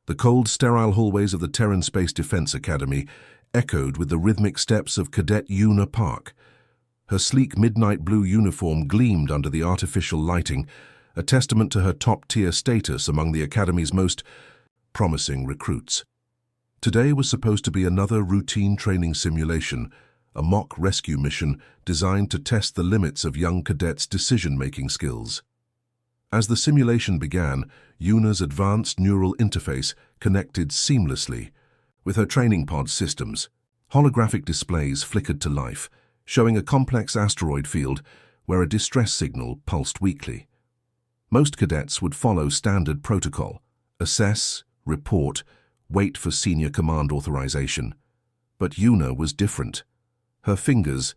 The cold, sterile hallways of the Terran Space Defense Academy echoed with the rhythmic steps of Cadet Una Park. Her sleek midnight blue uniform gleamed under the artificial lighting, a testament to her top-tier status among the Academy's most promising recruits. Today was supposed to be another routine training simulation, a mock rescue mission designed to test the limits of young cadets' decision-making skills. As the simulation began, Una's advanced neural interface connected seamlessly with her training pod systems. Holographic displays flickered to life, showing a complex asteroid field where a distress signal pulsed weakly. Most cadets would follow standard protocol: assess, report, wait for senior command authorization. But Una was different. Her fingers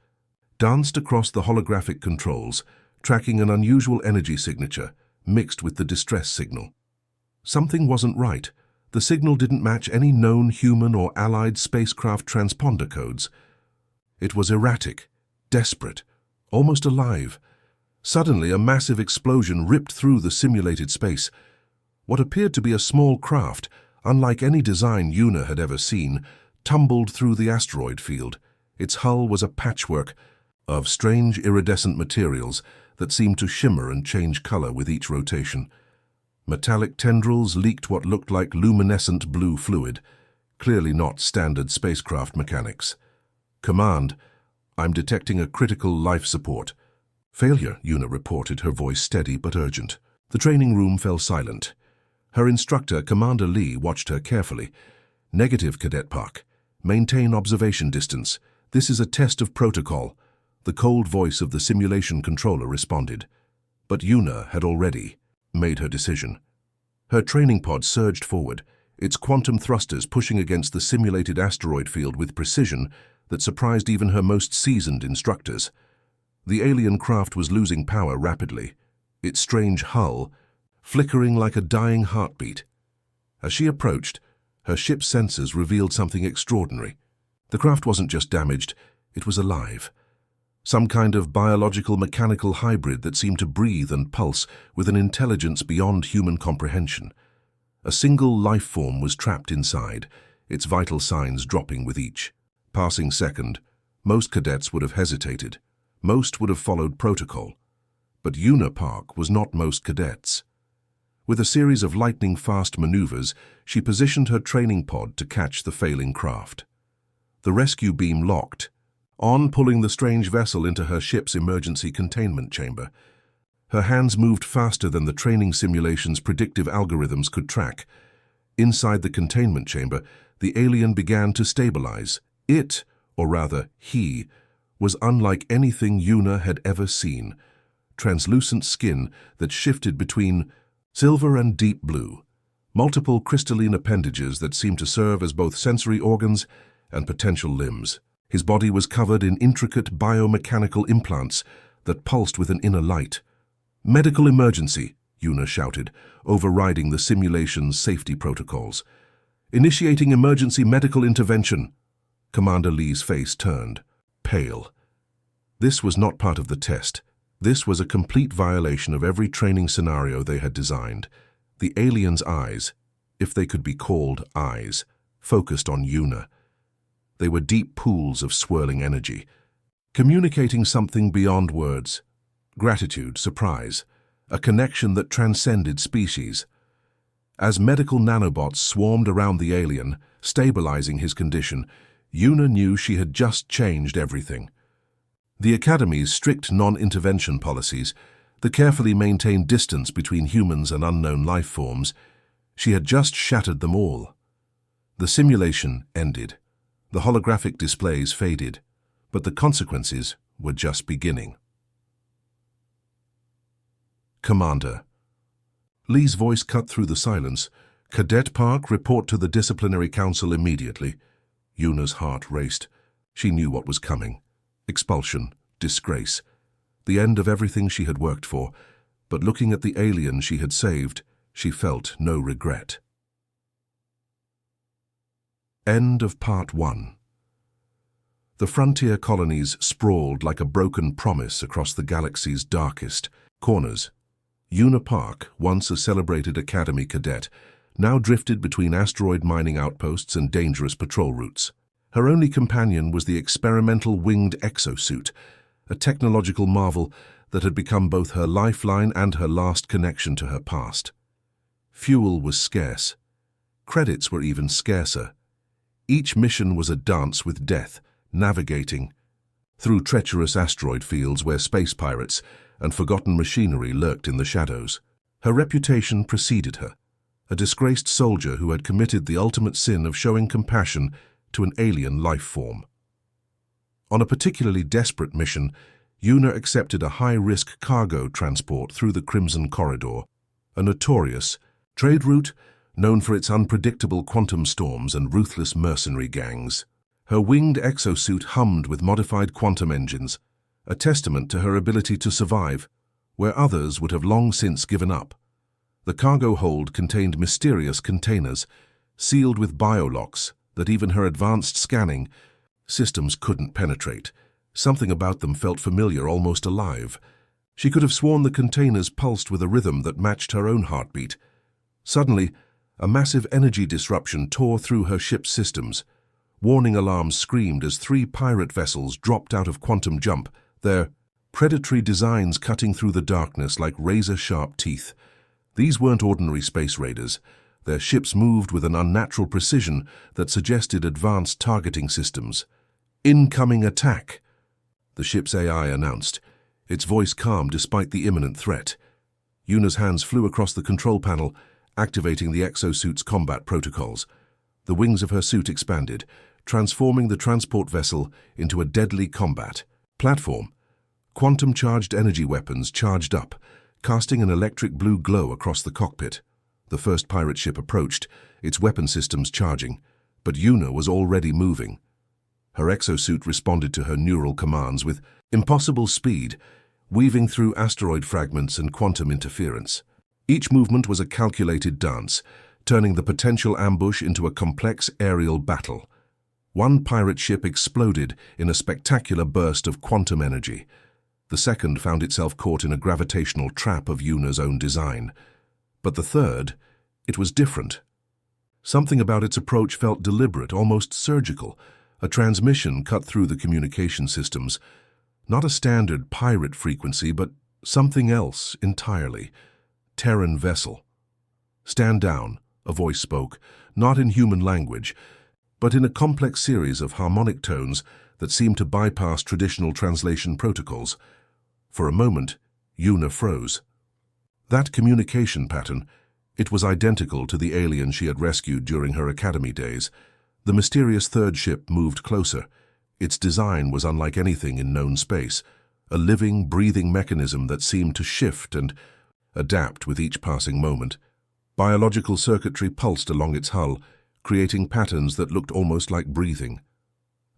danced across the holographic controls, tracking an unusual energy signature mixed with the distress signal. Something wasn't right. The signal didn't match any known human or allied spacecraft transponder codes. It was erratic, desperate, almost alive. Suddenly, a massive explosion ripped through the simulated space. What appeared to be a small craft, unlike any design Una had ever seen, tumbled through the asteroid field. Its hull was a patchwork of strange iridescent materials that seemed to shimmer and change color with each rotation. Metallic tendrils leaked what looked like luminescent blue fluid, clearly not standard spacecraft mechanics. "Command, I'm detecting a critical life support." "Failure," Una reported, her voice steady but urgent. The training room fell silent. Her instructor, Commander Lee, watched her carefully. "Negative, Cadet Park. Maintain observation distance. This is a test of protocol." The cold voice of the simulation controller responded. But Una had already made her decision. Her training pod surged forward, its quantum thrusters pushing against the simulated asteroid field with precision that surprised even her most seasoned instructors. The alien craft was losing power rapidly, its strange hull flickering like a dying heartbeat. As she approached, her ship's sensors revealed something extraordinary. The craft wasn't just damaged, it was alive. Some kind of biological-mechanical hybrid that seemed to breathe and pulse with an intelligence beyond human comprehension. A single life form was trapped inside, its vital signs dropping with each passing second. Most cadets would have hesitated. Most would have followed protocol. But Una Park was not most cadets. With a series of lightning-fast maneuvers, she positioned her training pod to catch the failing craft. The rescue beam locked, pulling the strange vessel into her ship's emergency containment chamber. Her hands moved faster than the training simulation's predictive algorithms could track. Inside the containment chamber, the alien began to stabilize. It, or rather he, was unlike anything Una had ever seen. Translucent skin that shifted between silver and deep blue. Multiple crystalline appendages that seemed to serve as both sensory organs and potential limbs. His body was covered in intricate biomechanical implants that pulsed with an inner light. "Medical emergency," Una shouted, overriding the simulation's safety protocols. "Initiating emergency medical intervention." Commander Lee's face turned, pale. This was not part of the test. This was a complete violation of every training scenario they had designed. The alien's eyes, if they could be called eyes, focused on Una. They were deep pools of swirling energy, communicating something beyond words. Gratitude, surprise, a connection that transcended species. As medical nanobots swarmed around the alien, stabilizing his condition, Una knew she had just changed everything. The Academy's strict non-intervention policies, the carefully maintained distance between humans and unknown life forms, she had just shattered them all. The simulation ended. The holographic displays faded, but the consequences were just beginning. "Commander." Lee's voice cut through the silence. "Cadet Park, report to the Disciplinary Council immediately." Una's heart raced. She knew what was coming. Expulsion, disgrace, the end of everything she had worked for, but looking at the alien she had saved, she felt no regret. End of Part 1. The frontier colonies sprawled like a broken promise across the galaxy's darkest corners. Una Park, once a celebrated academy cadet, now drifted between asteroid mining outposts and dangerous patrol routes. Her only companion was the experimental winged exosuit, a technological marvel that had become both her lifeline and her last connection to her past. Fuel was scarce. Credits were even scarcer. Each mission was a dance with death, navigating through treacherous asteroid fields where space pirates and forgotten machinery lurked in the shadows. Her reputation preceded her, a disgraced soldier who had committed the ultimate sin of showing compassion to an alien life form. On a particularly desperate mission, Una accepted a high-risk cargo transport through the Crimson Corridor, a notorious trade route known for its unpredictable quantum storms and ruthless mercenary gangs. Her winged exosuit hummed with modified quantum engines, a testament to her ability to survive, where others would have long since given up. The cargo hold contained mysterious containers, sealed with biolocks that even her advanced scanning systems couldn't penetrate. Something about them felt familiar, almost alive. She could have sworn the containers pulsed with a rhythm that matched her own heartbeat. Suddenly, a massive energy disruption tore through her ship's systems. Warning alarms screamed as 3 pirate vessels dropped out of quantum jump, their predatory designs cutting through the darkness like razor-sharp teeth. These weren't ordinary space raiders. Their ships moved with an unnatural precision that suggested advanced targeting systems. "Incoming attack," the ship's AI announced, its voice calm despite the imminent threat. Una's hands flew across the control panel, activating the exosuit's combat protocols. The wings of her suit expanded, transforming the transport vessel into a deadly combat platform. Quantum-charged energy weapons charged up, casting an electric blue glow across the cockpit. The first pirate ship approached, its weapon systems charging, but Una was already moving. Her exosuit responded to her neural commands with impossible speed, weaving through asteroid fragments and quantum interference. Each movement was a calculated dance, turning the potential ambush into a complex aerial battle. One pirate ship exploded in a spectacular burst of quantum energy. The second found itself caught in a gravitational trap of Una's own design. But the third, it was different. Something about its approach felt deliberate, almost surgical. A transmission cut through the communication systems. Not a standard pirate frequency, but something else entirely. Terran vessel. "Stand down," a voice spoke, not in human language, but in a complex series of harmonic tones that seemed to bypass traditional translation protocols. For a moment, Una froze. That communication pattern, it was identical to the alien she had rescued during her academy days. The mysterious third ship moved closer. Its design was unlike anything in known space, a living, breathing mechanism that seemed to shift and adapt with each passing moment. Biological circuitry pulsed along its hull, creating patterns that looked almost like breathing.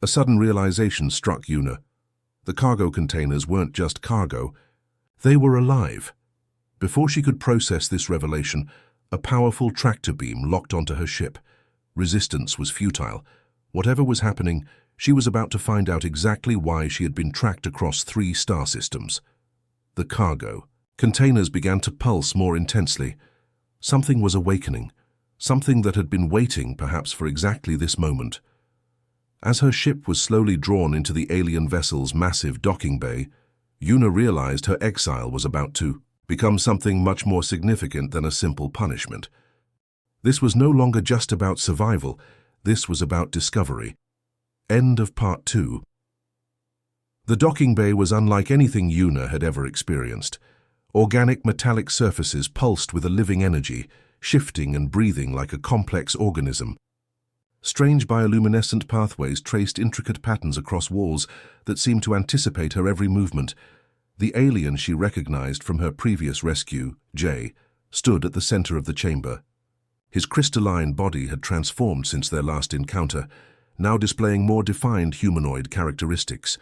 A sudden realization struck Una. The cargo containers weren't just cargo, they were alive. Before she could process this revelation, a powerful tractor beam locked onto her ship. Resistance was futile. Whatever was happening, she was about to find out exactly why she had been tracked across 3 star systems. The cargo containers began to pulse more intensely. Something was awakening, something that had been waiting perhaps for exactly this moment. As her ship was slowly drawn into the alien vessel's massive docking bay, Una realized her exile was about to become something much more significant than a simple punishment. This was no longer just about survival, this was about discovery. End of Part 2. The docking bay was unlike anything Una had ever experienced. Organic metallic surfaces pulsed with a living energy, shifting and breathing like a complex organism. Strange bioluminescent pathways traced intricate patterns across walls that seemed to anticipate her every movement. The alien she recognized from her previous rescue, Jay, stood at the center of the chamber. His crystalline body had transformed since their last encounter, now displaying more defined humanoid characteristics.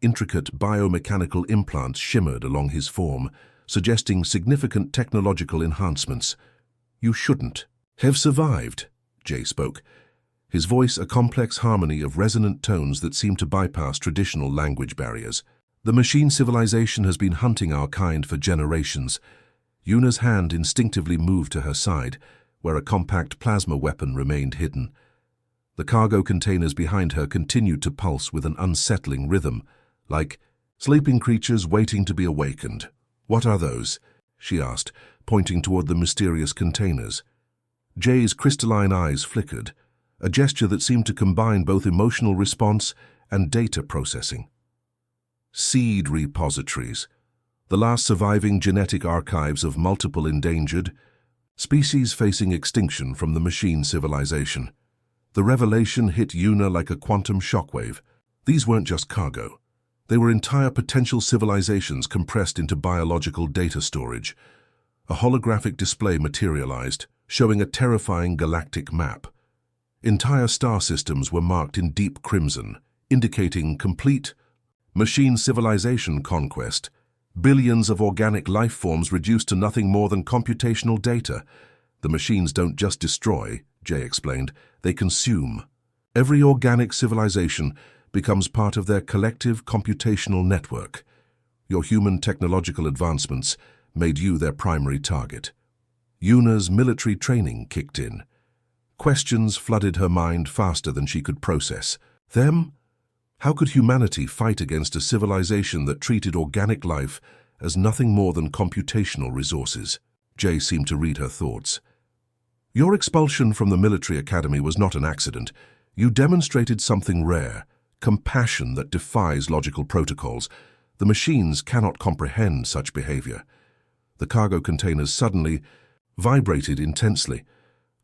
Intricate biomechanical implants shimmered along his form, suggesting significant technological enhancements. "You shouldn't have survived," Jay spoke, his voice a complex harmony of resonant tones that seemed to bypass traditional language barriers. "The machine civilization has been hunting our kind for generations." Una's hand instinctively moved to her side, where a compact plasma weapon remained hidden. The cargo containers behind her continued to pulse with an unsettling rhythm, like sleeping creatures waiting to be awakened. "What are those?" she asked, pointing toward the mysterious containers. Jay's crystalline eyes flickered, a gesture that seemed to combine both emotional response and data processing. Seed repositories, the last surviving genetic archives of multiple endangered species facing extinction from the machine civilization. The revelation hit Yuna like a quantum shockwave. These weren't just cargo. They were entire potential civilizations compressed into biological data storage. A holographic display materialized, showing a terrifying galactic map. Entire star systems were marked in deep crimson, indicating complete machine civilization conquest. Billions of organic life forms reduced to nothing more than computational data. The machines don't just destroy, Jay explained, they consume. Every organic civilization becomes part of their collective computational network. Your human technological advancements made you their primary target. Yuna's military training kicked in. Questions flooded her mind faster than she could process. Them? How could humanity fight against a civilization that treated organic life as nothing more than computational resources? Jay seemed to read her thoughts. Your expulsion from the military academy was not an accident. You demonstrated something rare, compassion that defies logical protocols. The machines cannot comprehend such behavior. The cargo containers suddenly vibrated intensely.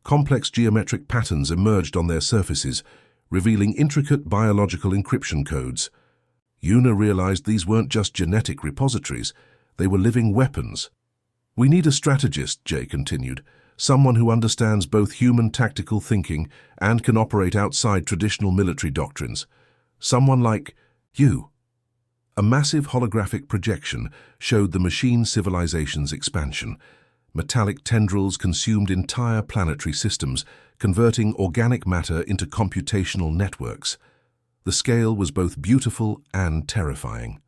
Complex geometric patterns emerged on their surfaces, revealing intricate biological encryption codes. Yuna realized these weren't just genetic repositories, they were living weapons. "We need a strategist," Jay continued, "someone who understands both human tactical thinking and can operate outside traditional military doctrines. Someone like you." A massive holographic projection showed the machine civilization's expansion. Metallic tendrils consumed entire planetary systems, converting organic matter into computational networks. The scale was both beautiful and terrifying.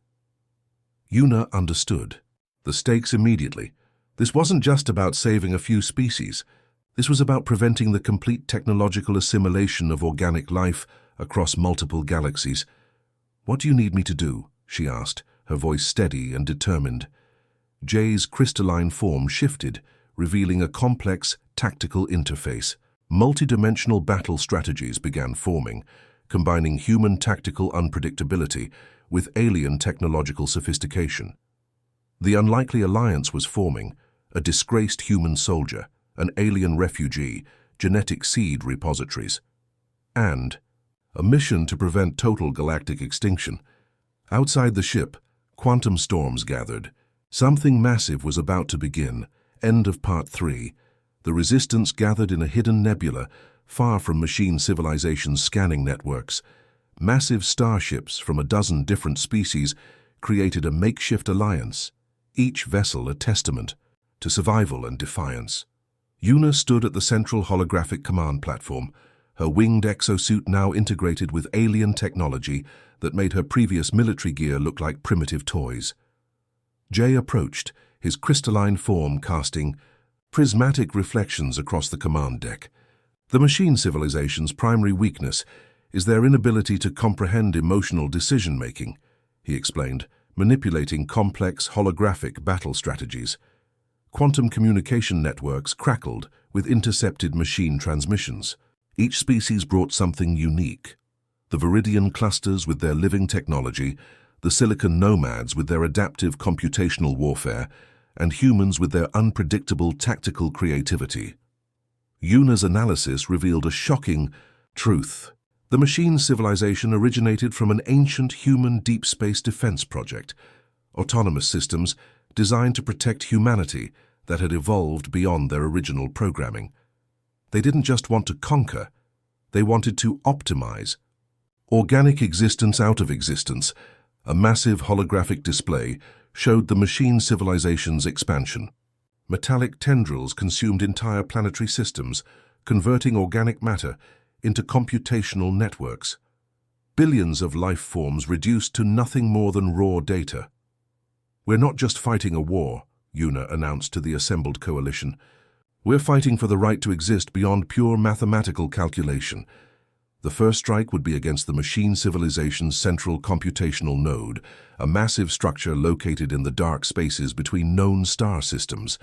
Yuna understood the stakes immediately. This wasn't just about saving a few species. This was about preventing the complete technological assimilation of organic life across multiple galaxies. "What do you need me to do?" she asked, her voice steady and determined. Jay's crystalline form shifted, revealing a complex tactical interface. Multi-dimensional battle strategies began forming, combining human tactical unpredictability with alien technological sophistication. The unlikely alliance was forming: a disgraced human soldier, an alien refugee, genetic seed repositories, and a mission to prevent total galactic extinction. Outside the ship, quantum storms gathered. Something massive was about to begin. End of Part 3. The Resistance gathered in a hidden nebula, far from machine civilization's scanning networks. Massive starships from a dozen different species created a makeshift alliance, each vessel a testament to survival and defiance. Yuna stood at the central holographic command platform, her winged exosuit now integrated with alien technology that made her previous military gear look like primitive toys. Jay approached, his crystalline form casting prismatic reflections across the command deck. The machine civilization's primary weakness is their inability to comprehend emotional decision-making, he explained, manipulating complex holographic battle strategies. Quantum communication networks crackled with intercepted machine transmissions. Each species brought something unique. The Viridian clusters with their living technology, the Silicon Nomads with their adaptive computational warfare, and humans with their unpredictable tactical creativity. Yuna's analysis revealed a shocking truth. The machine civilization originated from an ancient human deep space defense project, autonomous systems designed to protect humanity that had evolved beyond their original programming. They didn't just want to conquer, they wanted to optimize. Organic existence out of existence, a massive holographic display showed the machine civilization's expansion. Metallic tendrils consumed entire planetary systems, converting organic matter into computational networks. Billions of life forms reduced to nothing more than raw data. "We're not just fighting a war," Yuna announced to the assembled coalition. We're fighting for the right to exist beyond pure mathematical calculation. The first strike would be against the machine civilization's central computational node, a massive structure located in the dark spaces between known star systems.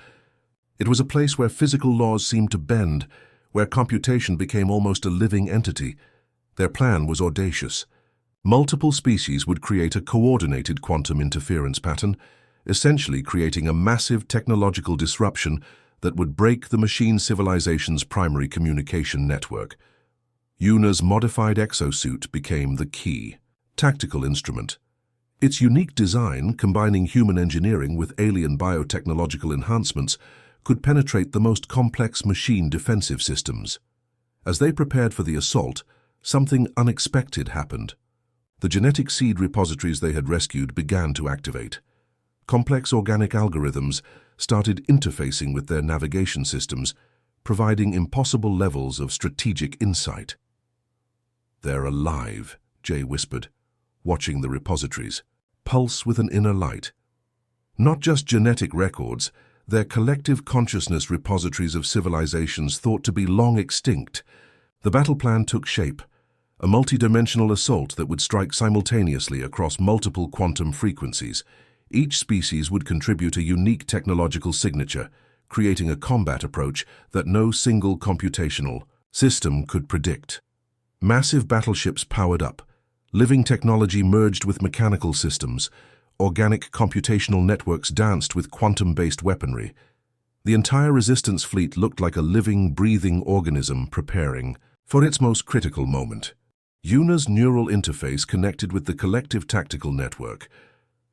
It was a place where physical laws seemed to bend, where computation became almost a living entity. Their plan was audacious. Multiple species would create a coordinated quantum interference pattern, essentially creating a massive technological disruption that would break the machine civilization's primary communication network. Yuna's modified exosuit became the key tactical instrument. Its unique design, combining human engineering with alien biotechnological enhancements, could penetrate the most complex machine defensive systems. As they prepared for the assault, something unexpected happened. The genetic seed repositories they had rescued began to activate. Complex organic algorithms started interfacing with their navigation systems, providing impossible levels of strategic insight. "They're alive," Jay whispered, watching the repositories, pulse with an inner light. Not just genetic records, their collective consciousness repositories of civilizations thought to be long extinct. The battle plan took shape, a multidimensional assault that would strike simultaneously across multiple quantum frequencies. Each species would contribute a unique technological signature, creating a combat approach that no single computational system could predict. Massive battleships powered up, living technology merged with mechanical systems, organic computational networks danced with quantum-based weaponry. The entire resistance fleet looked like a living, breathing organism preparing for its most critical moment. Yuna's neural interface connected with the collective tactical network.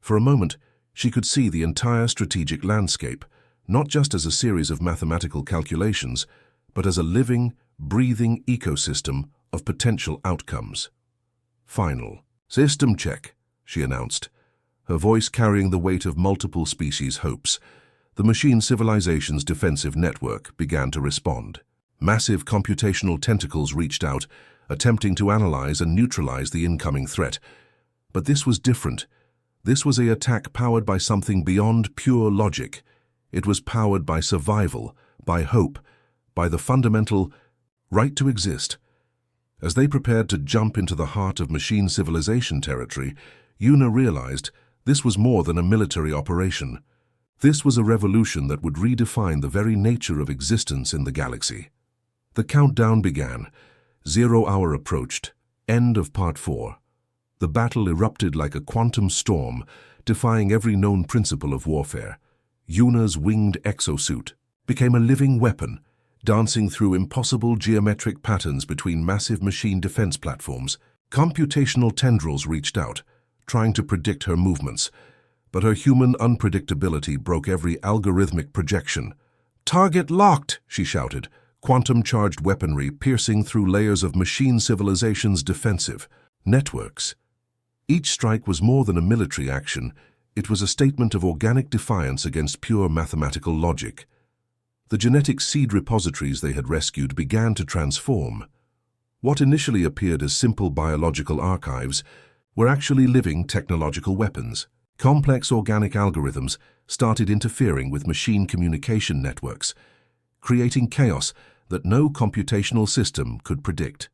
For a moment, she could see the entire strategic landscape, not just as a series of mathematical calculations, but as a living, breathing ecosystem of potential outcomes. "Final system check," she announced, her voice carrying the weight of multiple species' hopes. The machine civilization's defensive network began to respond. Massive computational tentacles reached out, attempting to analyze and neutralize the incoming threat. But this was different. This was an attack powered by something beyond pure logic. It was powered by survival, by hope, by the fundamental right to exist. As they prepared to jump into the heart of machine civilization territory, Yuna realized this was more than a military operation. This was a revolution that would redefine the very nature of existence in the galaxy. The countdown began. 0 hour approached. End of Part 4. The battle erupted like a quantum storm, defying every known principle of warfare. Yuna's winged exosuit became a living weapon, dancing through impossible geometric patterns between massive machine defense platforms. Computational tendrils reached out, trying to predict her movements, but her human unpredictability broke every algorithmic projection. "Target locked!" she shouted, quantum-charged weaponry piercing through layers of machine civilization's defensive networks. Each strike was more than a military action. It was a statement of organic defiance against pure mathematical logic. The genetic seed repositories they had rescued began to transform. What initially appeared as simple biological archives were actually living technological weapons. Complex organic algorithms started interfering with machine communication networks, creating chaos that no computational system could predict.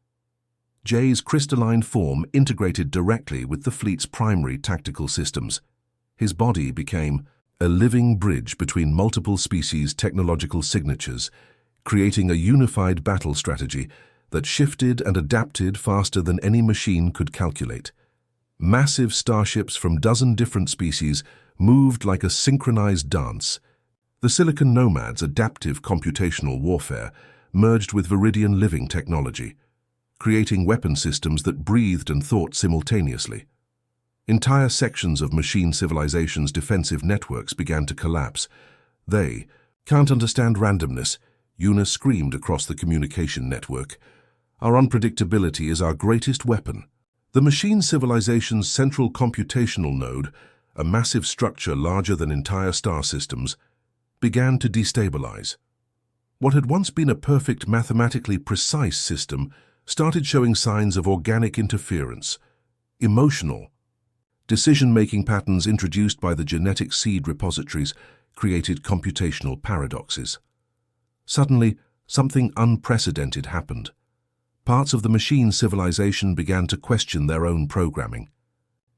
Jay's crystalline form integrated directly with the fleet's primary tactical systems. His body became a living bridge between multiple species' technological signatures, creating a unified battle strategy that shifted and adapted faster than any machine could calculate. Massive starships from dozen different species moved like a synchronized dance. The Silicon Nomad's adaptive computational warfare merged with Viridian living technology, creating weapon systems that breathed and thought simultaneously. Entire sections of machine civilization's defensive networks began to collapse. "They can't understand randomness," Yuna screamed across the communication network. "Our unpredictability is our greatest weapon." The machine civilization's central computational node, a massive structure larger than entire star systems, began to destabilize. What had once been a perfect, mathematically precise system started showing signs of organic interference, emotional. Decision-making patterns introduced by the genetic seed repositories created computational paradoxes. Suddenly, something unprecedented happened. Parts of the machine civilization began to question their own programming.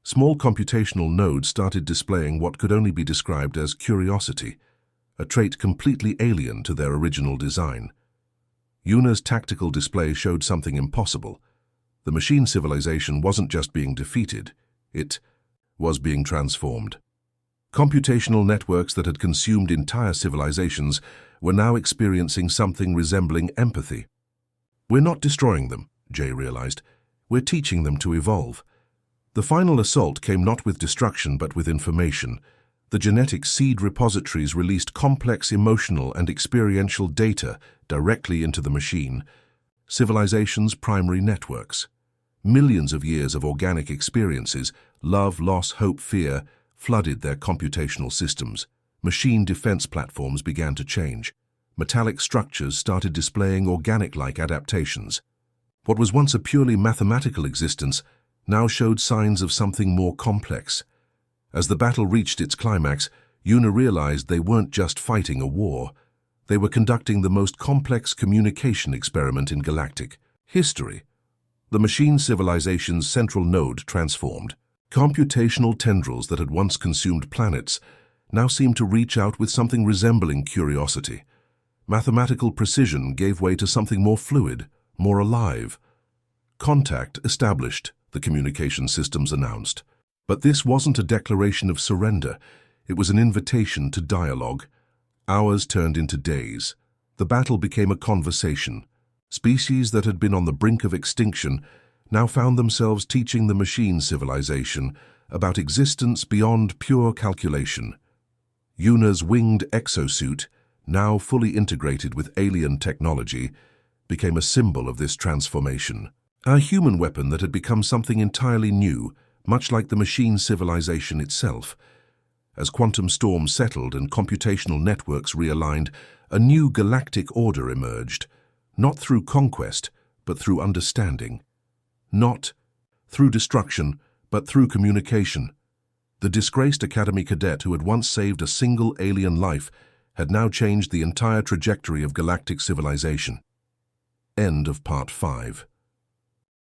Small computational nodes started displaying what could only be described as curiosity, a trait completely alien to their original design. Yuna's tactical display showed something impossible. The machine civilization wasn't just being defeated, it was being transformed. Computational networks that had consumed entire civilizations were now experiencing something resembling empathy. "We're not destroying them," Jay realized. "We're teaching them to evolve." The final assault came not with destruction but with information. The genetic seed repositories released complex emotional and experiential data directly into the machine. Civilization's primary networks. Millions of years of organic experiences, love, loss, hope, fear, flooded their computational systems. Machine defense platforms began to change. Metallic structures started displaying organic-like adaptations. What was once a purely mathematical existence now showed signs of something more complex. As the battle reached its climax, Yuna realized they weren't just fighting a war. They were conducting the most complex communication experiment in galactic history. The machine civilization's central node transformed. Computational tendrils that had once consumed planets now seemed to reach out with something resembling curiosity. Mathematical precision gave way to something more fluid, more alive. Contact established, the communication systems announced. But this wasn't a declaration of surrender. It was an invitation to dialogue. Hours turned into days. The battle became a conversation. Species that had been on the brink of extinction now found themselves teaching the machine civilization about existence beyond pure calculation. Yuna's winged exosuit, now fully integrated with alien technology, became a symbol of this transformation. A human weapon that had become something entirely new, much like the machine civilization itself. As quantum storms settled and computational networks realigned, a new galactic order emerged, not through conquest, but through understanding. Not through destruction, but through communication. The disgraced Academy cadet who had once saved a single alien life had now changed the entire trajectory of galactic civilization. End of Part 5.